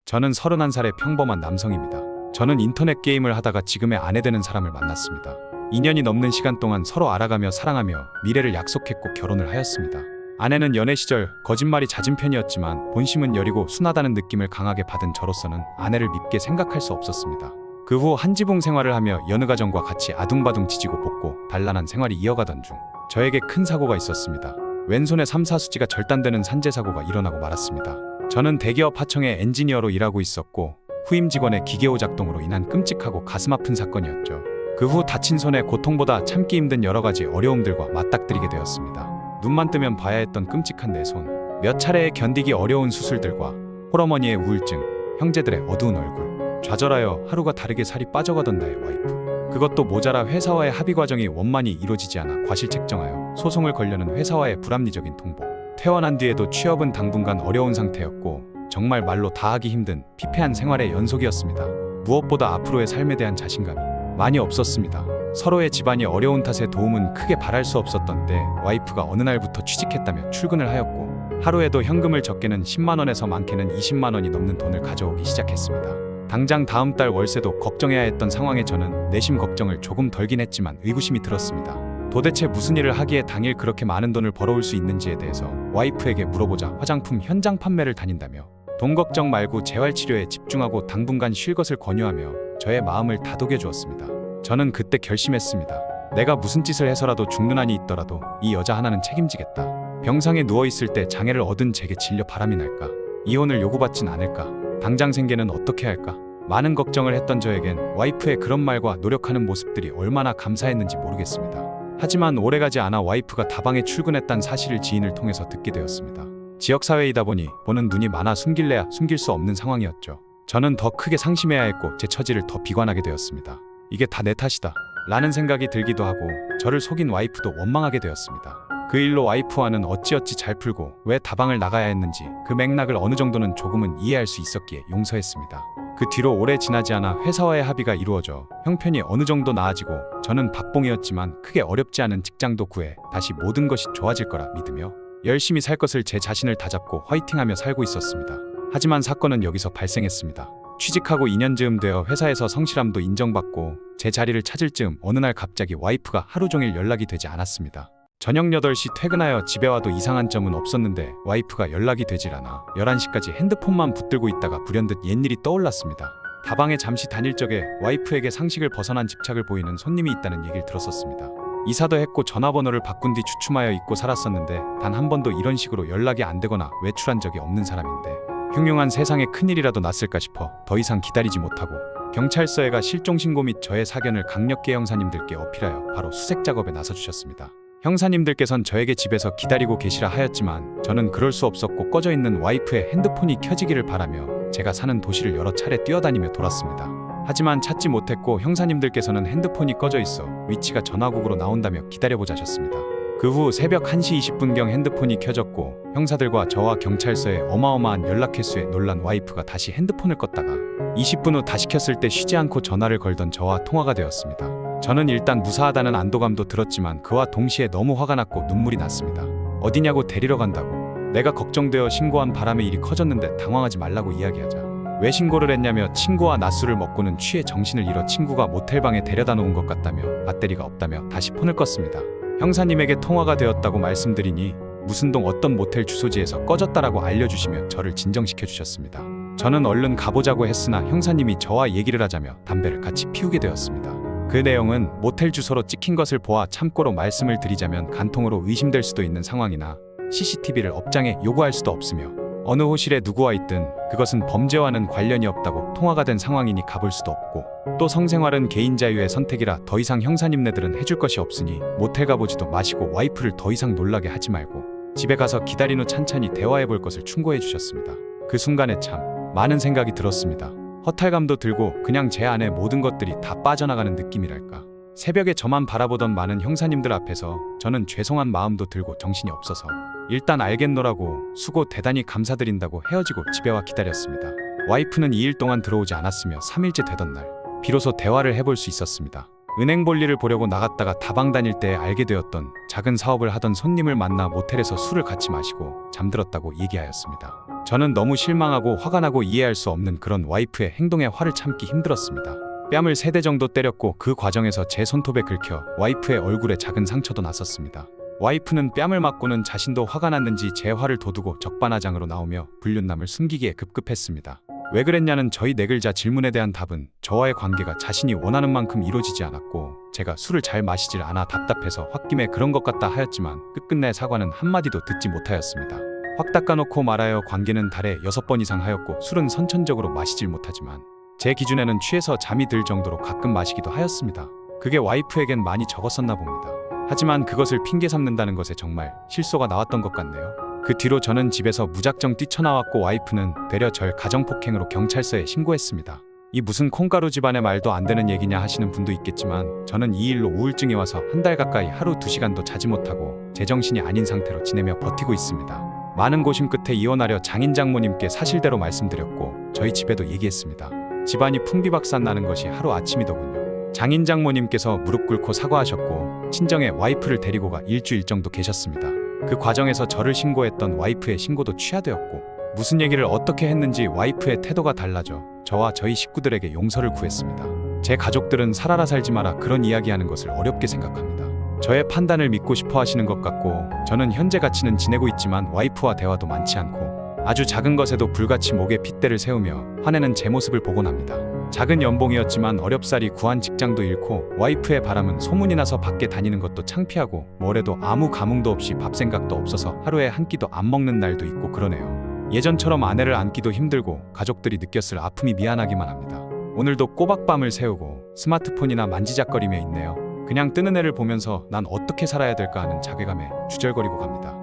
저는 31살의 평범한 남성입니다. 저는 인터넷 게임을 하다가 지금의 아내 되는 사람을 만났습니다. 2년이 넘는 시간 동안 서로 알아가며 사랑하며 미래를 약속했고 결혼을 하였습니다. 아내는 연애 시절 거짓말이 잦은 편이었지만 본심은 여리고 순하다는 느낌을 강하게 받은 저로서는 아내를 밉게 생각할 수 없었습니다. 그 후 한 지붕 생활을 하며 여느 가정과 같이 아둥바둥 지지고 볶고 단란한 생활이 이어가던 중 저에게 큰 사고가 있었습니다. 왼손에 3-4수지가 절단되는 산재 사고가 일어나고 말았습니다. 저는 대기업 하청의 엔지니어로 일하고 있었고 후임 직원의 기계오 작동으로 인한 끔찍하고 가슴 아픈 사건이었죠. 그 후 다친 손에 고통보다 참기 힘든 여러 가지 어려움들과 맞닥뜨리게 되었습니다. 눈만 뜨면 봐야 했던 끔찍한 내 손, 몇 차례의 견디기 어려운 수술들과 홀어머니의 우울증, 형제들의 어두운 얼굴, 좌절하여 하루가 다르게 살이 빠져가던 나의 와이프. 그것도 모자라 회사와의 합의 과정이 원만히 이루어지지 않아 과실책정하여 소송을 걸려는 회사와의 불합리적인 통보. 퇴원한 뒤에도 취업은 당분간 어려운 상태였고 정말 말로 다하기 힘든 피폐한 생활의 연속이었습니다. 무엇보다 앞으로의 삶에 대한 자신감이 많이 없었습니다. 서로의 집안이 어려운 탓에 도움은 크게 바랄 수 없었던 때 와이프가 어느 날부터 취직했다며 출근을 하였고 하루에도 현금을 적게는 10만원에서 많게는 20만원이 넘는 돈을 가져오기 시작했습니다. 당장 다음 달 월세도 걱정해야 했던 상황에 저는 내심 걱정을 조금 덜긴 했지만 의구심이 들었습니다. 도대체 무슨 일을 하기에 당일 그렇게 많은 돈을 벌어올 수 있는지에 대해서 와이프에게 물어보자 화장품 현장 판매를 다닌다며 돈 걱정 말고 재활치료에 집중하고 당분간 쉴 것을 권유하며 저의 마음을 다독여 주었습니다. 저는 그때 결심했습니다. 내가 무슨 짓을 해서라도 죽는 한이 있더라도 이 여자 하나는 책임지겠다. 병상에 누워있을 때 장애를 얻은 제게 진료 바람이 날까? 이혼을 요구받진 않을까? 당장 생계는 어떻게 할까? 많은 걱정을 했던 저에겐 와이프의 그런 말과 노력하는 모습들이 얼마나 감사했는지 모르겠습니다. 하지만 오래가지 않아 와이프가 다방에 출근했다는 사실을 지인을 통해서 듣게 되었습니다. 지역사회이다 보니 보는 눈이 많아 숨길래야 숨길 수 없는 상황이었죠. 저는 더 크게 상심해야 했고 제 처지를 더 비관하게 되었습니다. 이게 다 내 탓이다 라는 생각이 들기도 하고 저를 속인 와이프도 원망하게 되었습니다. 그 일로 와이프와는 어찌어찌 잘 풀고 왜 다방을 나가야 했는지 그 맥락을 어느 정도는 조금은 이해할 수 있었기에 용서했습니다. 그 뒤로 오래 지나지 않아 회사와의 합의가 이루어져 형편이 어느 정도 나아지고 저는 박봉이었지만 크게 어렵지 않은 직장도 구해 다시 모든 것이 좋아질 거라 믿으며 열심히 살 것을 제 자신을 다잡고 화이팅하며 살고 있었습니다. 하지만 사건은 여기서 발생했습니다. 취직하고 2년 즈음 되어 회사에서 성실함도 인정받고 제 자리를 찾을 즈음 어느 날 갑자기 와이프가 하루 종일 연락이 되지 않았습니다. 저녁 8시 퇴근하여 집에 와도 이상한 점은 없었는데 와이프가 연락이 되질 않아 11시까지 핸드폰만 붙들고 있다가 불현듯 옛일이 떠올랐습니다. 다방에 잠시 다닐 적에 와이프에게 상식을 벗어난 집착을 보이는 손님이 있다는 얘기를 들었었습니다. 이사도 했고 전화번호를 바꾼 뒤 주춤하여 잊고 살았었는데 단 한 번도 이런 식으로 연락이 안 되거나 외출한 적이 없는 사람인데 흉흉한 세상에 큰일이라도 났을까 싶어 더 이상 기다리지 못하고 경찰서에 가 실종신고 및 저의 사견을 강력계 형사님들께 어필하여 바로 수색작업에 나서주셨습니다. 형사님들께선 저에게 집에서 기다리고 계시라 하였지만 저는 그럴 수 없었고 꺼져 있는 와이프의 핸드폰이 켜지기를 바라며 제가 사는 도시를 여러 차례 뛰어다니며 돌았습니다. 하지만 찾지 못했고 형사님들께서는 핸드폰이 꺼져 있어 위치가 전화국으로 나온다며 기다려보자 하셨습니다. 그 후 새벽 1시 20분경 핸드폰이 켜졌고 형사들과 저와 경찰서의 어마어마한 연락 횟수에 놀란 와이프가 다시 핸드폰을 껐다가 20분 후 다시 켰을 때 쉬지 않고 전화를 걸던 저와 통화가 되었습니다. 저는 일단 무사하다는 안도감도 들었지만 그와 동시에 너무 화가 났고 눈물이 났습니다. 어디냐고 데리러 간다고. 내가 걱정되어 신고한 바람에 일이 커졌는데 당황하지 말라고 이야기하자. 왜 신고를 했냐며 친구와 낮술을 먹고는 취해 정신을 잃어 친구가 모텔방에 데려다 놓은 것 같다며 배터리가 없다며 다시 폰을 껐습니다. 형사님에게 통화가 되었다고 말씀드리니 무슨 동 어떤 모텔 주소지에서 꺼졌다라고 알려주시며 저를 진정시켜 주셨습니다. 저는 얼른 가보자고 했으나 형사님이 저와 얘기를 하자며 담배를 같이 피우게 되었습니다. 그 내용은 모텔 주소로 찍힌 것을 보아 참고로 말씀을 드리자면 간통으로 의심될 수도 있는 상황이나 CCTV를 업장에 요구할 수도 없으며 어느 호실에 누구와 있든 그것은 범죄와는 관련이 없다고 통화가 된 상황이니 가볼 수도 없고 또 성생활은 개인 자유의 선택이라 더 이상 형사님네들은 해줄 것이 없으니 모텔 가보지도 마시고 와이프를 더 이상 놀라게 하지 말고 집에 가서 기다린 후 찬찬히 대화해볼 것을 충고해 주셨습니다. 그 순간에 참 많은 생각이 들었습니다. 허탈감도 들고 그냥 제 안에 모든 것들이 다 빠져나가는 느낌이랄까. 새벽에 저만 바라보던 많은 형사님들 앞에서 저는 죄송한 마음도 들고 정신이 없어서 일단 알겠노라고 수고 대단히 감사드린다고 헤어지고 집에 와 기다렸습니다. 와이프는 2일 동안 들어오지 않았으며 3일째 되던 날 비로소 대화를 해볼 수 있었습니다. 은행 볼일을 보려고 나갔다가 다방 다닐 때 알게 되었던 작은 사업을 하던 손님을 만나 모텔에서 술을 같이 마시고 잠들었다고 얘기하였습니다. 저는 너무 실망하고 화가 나고 이해할 수 없는 그런 와이프의 행동에 화를 참기 힘들었습니다. 뺨을 3대 정도 때렸고 그 과정에서 제 손톱에 긁혀 와이프의 얼굴에 작은 상처도 났었습니다. 와이프는 뺨을 맞고는 자신도 화가 났는지 제 화를 돋우고 적반하장으로 나오며 불륜남을 숨기기에 급급했습니다. 왜 그랬냐는 저희 네 글자 질문에 대한 답은 저와의 관계가 자신이 원하는 만큼 이루어지지 않았고 제가 술을 잘 마시질 않아 답답해서 홧김에 그런 것 같다 하였지만 끝끝내 사과는 한마디도 듣지 못하였습니다. 확 닦아놓고 말하여 관계는 달에 6번 이상 하였고 술은 선천적으로 마시질 못하지만 제 기준에는 취해서 잠이 들 정도로 가끔 마시기도 하였습니다. 그게 와이프에겐 많이 적었었나 봅니다. 하지만 그것을 핑계 삼는다는 것에 정말 실소가 나왔던 것 같네요. 그 뒤로 저는 집에서 무작정 뛰쳐나왔고 와이프는 되려 절 가정폭행으로 경찰서에 신고했습니다. 이 무슨 콩가루 집안의 말도 안 되는 얘기냐 하시는 분도 있겠지만 저는 이 일로 우울증이 와서 한 달 가까이 하루 2시간도 자지 못하고 제정신이 아닌 상태로 지내며 버티고 있습니다. 많은 고심 끝에 이혼하려 장인 장모님께 사실대로 말씀드렸고 저희 집에도 얘기했습니다. 집안이 풍비박산 나는 것이 하루아침이더군요. 장인 장모님께서 무릎 꿇고 사과하셨고 친정에 와이프를 데리고 가 일주일 정도 계셨습니다. 그 과정에서 저를 신고했던 와이프의 신고도 취하되었고 무슨 얘기를 어떻게 했는지 와이프의 태도가 달라져 저와 저희 식구들에게 용서를 구했습니다. 제 가족들은 살아라 살지 마라 그런 이야기하는 것을 어렵게 생각합니다. 저의 판단을 믿고 싶어 하시는 것 같고 저는 현재 가치는 지내고 있지만 와이프와 대화도 많지 않고 아주 작은 것에도 불같이 목에 핏대를 세우며 화내는 제 모습을 보곤 합니다. 작은 연봉이었지만 어렵사리 구한 직장도 잃고 와이프의 바람은 소문이 나서 밖에 다니는 것도 창피하고 뭐래도 아무 감흥도 없이 밥 생각도 없어서 하루에 한 끼도 안 먹는 날도 있고 그러네요. 예전처럼 아내를 안기도 힘들고 가족들이 느꼈을 아픔이 미안하기만 합니다. 오늘도 꼬박밤을 새우고 스마트폰이나 만지작거리며 있네요. 그냥 뜨는 애를 보면서 난 어떻게 살아야 될까 하는 자괴감에 주절거리고 갑니다.